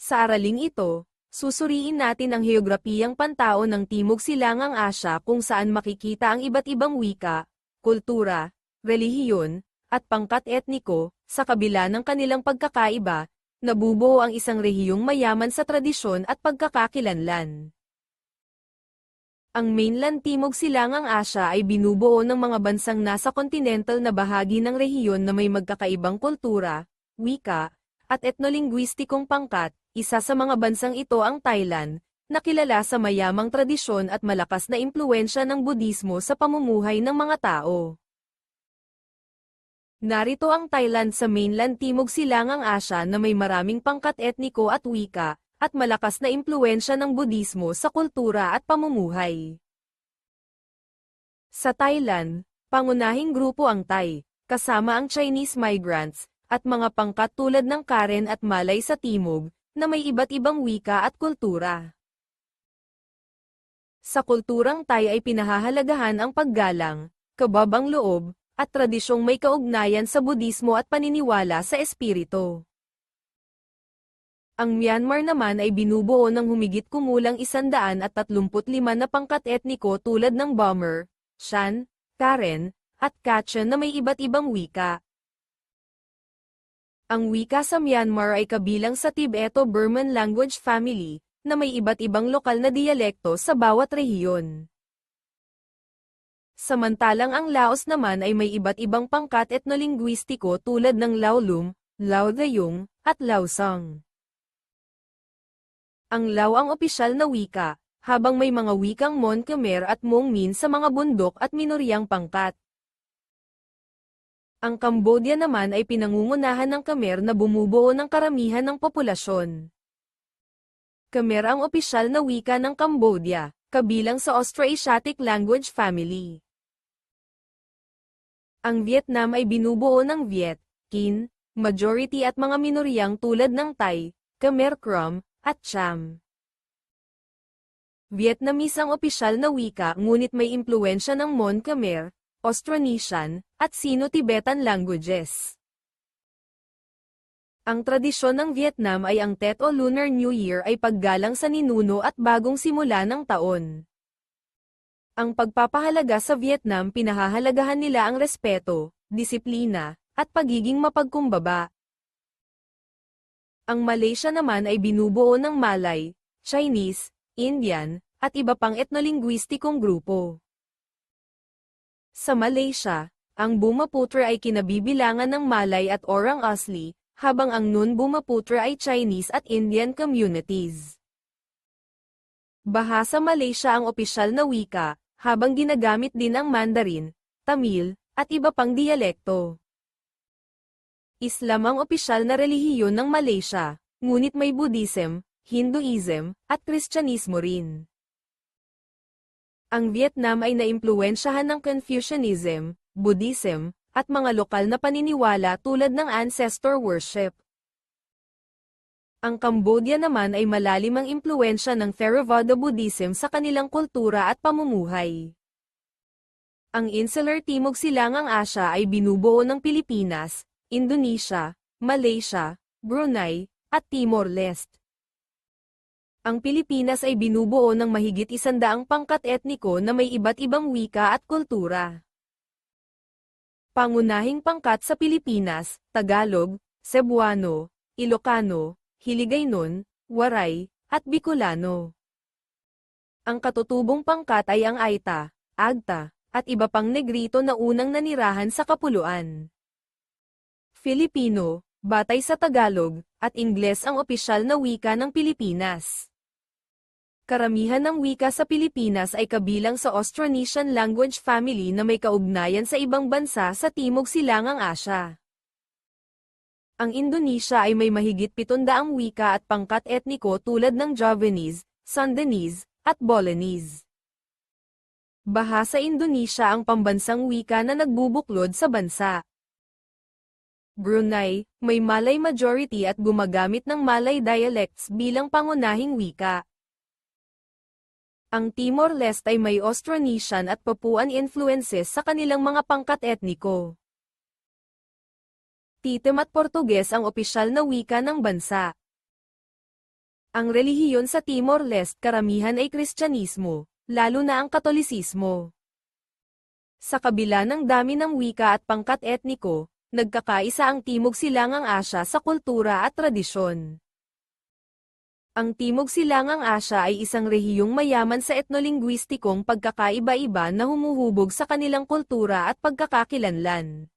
Sa araling ito, susuriin natin ang heograpiyang pantao ng Timog Silangang Asya kung saan makikita ang iba't ibang wika, kultura, relihiyon, at pangkat etniko. Sa kabila ng kanilang pagkakaiba, nabubuo ang isang rehiyong mayaman sa tradisyon at pagkakakilanlan. Ang mainland Timog Silangang Asya ay binubuo ng mga bansang nasa kontinental na bahagi ng rehiyon na may magkakaibang kultura, wika, at etnolinguistikong pangkat. Isa sa mga bansang ito ang Thailand, na kilala sa mayamang tradisyon at malakas na impluwensya ng Budismo sa pamumuhay ng mga tao. Narito ang Thailand sa mainland Timog Silangang Asya na may maraming pangkat etniko at wika, at malakas na impluwensya ng Budismo sa kultura at pamumuhay. Sa Thailand, pangunahing grupo ang Thai, kasama ang Chinese migrants, at mga pangkat tulad ng Karen at Malay sa Timog, na may iba't ibang wika at kultura. Sa kulturang Thai ay pinahahalagahan ang paggalang, kababang loob, at tradisyong may kaugnayan sa Budismo at paniniwala sa espiritu. Ang Myanmar naman ay binubuo ng humigit kumulang 135 na pangkat etniko tulad ng Bamar, Shan, Karen, at Kachin na may iba't ibang wika. Ang wika sa Myanmar ay kabilang sa Tibeto-Burman language family, na may iba't ibang lokal na diyalekto sa bawat rehiyon. Samantalang ang Laos naman ay may iba't ibang pangkat etnolinguistiko tulad ng Laolum, Laodayong, at Laosang. Ang Lao ang opisyal na wika, habang may mga wikang Mon Khmer at Hmong Mien sa mga bundok at minoryang pangkat. Ang Cambodia naman ay pinangungunahan ng Khmer na bumubuo ng karamihan ng populasyon. Khmer ang opisyal na wika ng Cambodia, kabilang sa Austroasiatic language family. Ang Vietnam ay binubuo ng Viet, Kin, majority at mga minoryang tulad ng Thai, Khmer Krom, at Cham. Vietnamese ang opisyal na wika ngunit may impluwensya ng Mon Khmer, Austronesian, at Sino-Tibetan languages. Ang tradisyon ng Vietnam ay ang Tet o Lunar New Year ay paggalang sa ninuno at bagong simula ng taon. Ang pagpapahalaga sa Vietnam pinahahalagahan nila ang respeto, disiplina, at pagiging mapagkumbaba. Ang Malaysia naman ay binubuo ng Malay, Chinese, Indian, at iba pang etnolinguistikong grupo. Sa Malaysia, ang Bumaputra ay kinabibilangan ng Malay at Orang Asli, habang ang Nun Bumaputra ay Chinese at Indian communities. Bahasa Malaysia ang opisyal na wika, habang ginagamit din ang Mandarin, Tamil, at iba pang diyalekto. Islam ang opisyal na relihiyon ng Malaysia, ngunit may Buddhism, Hinduism, at Kristyanismo rin. Ang Vietnam ay naimpluwensyahan ng Confucianism, Buddhism, at mga lokal na paniniwala tulad ng ancestor worship. Ang Cambodia naman ay malalim ang impluwensya ng Theravada Buddhism sa kanilang kultura at pamumuhay. Ang Insular Timog Silangang Asya ay binubuo ng Pilipinas, Indonesia, Malaysia, Brunei, at Timor-Leste. Ang Pilipinas ay binubuo ng mahigit 100 pangkat etniko na may iba't ibang wika at kultura. Pangunahing pangkat sa Pilipinas, Tagalog, Cebuano, Ilocano, Hiligaynon, Waray, at Bicolano. Ang katutubong pangkat ay ang Aita, Agta, at iba pang Negrito na unang nanirahan sa Kapuluan. Filipino, batay sa Tagalog, at Ingles ang opisyal na wika ng Pilipinas. Karamihan ng wika sa Pilipinas ay kabilang sa Austronesian language family na may kaugnayan sa ibang bansa sa Timog Silangang Asya. Ang Indonesia ay may mahigit 700 wika at pangkat etniko tulad ng Javanese, Sundanese, at Bolanese. Bahasa Indonesia ang pambansang wika na nagbubuklod sa bansa. Brunei, may Malay majority at gumagamit ng Malay dialects bilang pangunahing wika. Ang Timor-Leste ay may Austronesian at Papuan influences sa kanilang mga pangkat etniko. Titim at Portuges ang opisyal na wika ng bansa. Ang relihiyon sa Timor-Leste karamihan ay Kristyanismo, lalo na ang Katolisismo. Sa kabila ng dami ng wika at pangkat etniko, nagkakaisa ang Timog Silangang Asya sa kultura at tradisyon. Ang Timog Silangang Asya ay isang rehiyong mayaman sa etnolingwistikong pagkakaiba-iba na humuhubog sa kanilang kultura at pagkakakilanlan.